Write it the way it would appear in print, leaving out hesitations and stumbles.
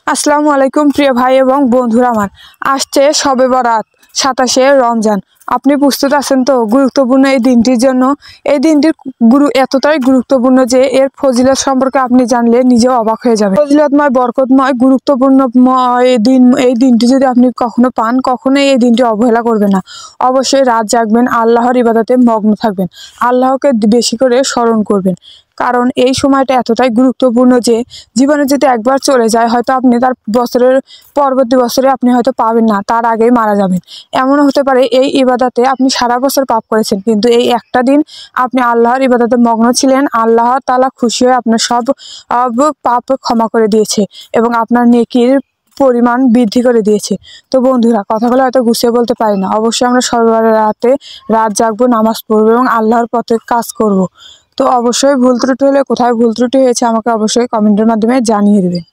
আসসালামু আলাইকুম প্রিয় ভাই এবং বন্ধুরা আমার। আসছে শবে বরাত, 27শে রমজান। আপনি প্রস্তুত আছেন তো গুরুত্বপূর্ণ এই দিনটির জন্য? এই দিনটির এতটাই গুরুত্বপূর্ণ যে এর ফজিলত সম্পর্কে আপনি জানলে নিজেও অবাক হয়ে যাবেন। ফজিলতময়, বরকতময়, গুরুত্বপূর্ণময় এই দিনটি যদি আপনি কখনো পান, কখনোই এই দিনটি অবহেলা করবেন না। অবশ্যই রাত জাগবেন, আল্লাহর ইবাদতে মগ্ন থাকবেন, আল্লাহকে বেশি করে স্মরণ করবেন। কারণ এই সময়টা এতটাই গুরুত্বপূর্ণ যে জীবনে যদি একবার চলে যায়, হয়তো আপনি তার পরবর্তী বছরে আপনি হয়তো পাবেন না, তার আগেই মারা যাবেন। এমনও হতে পারে এই ইবাদতে আপনি সারা বছর পাপ করেছেন, কিন্তু এই একটা দিন আপনি আল্লাহর ইবাদতে মগ্ন ছিলেন, আল্লাহ তাআলা খুশি হয়ে আপনার সব পাপ ক্ষমা করে দিয়েছে এবং আপনার নেকির পরিমাণ বৃদ্ধি করে দিয়েছে। তো বন্ধুরা, কথাগুলো হয়তো গুছিয়ে বলতে পারি না। অবশ্যই আমরা সবার রাত জাগবো, নামাজ পড়বো এবং আল্লাহর পথে কাজ করব। তো অবশ্যই ভুল ত্রুটি হলে, কোথায় ভুল ত্রুটি হয়েছে আমাকে অবশ্যই কমেন্টের মাধ্যমে জানিয়ে দেবেন।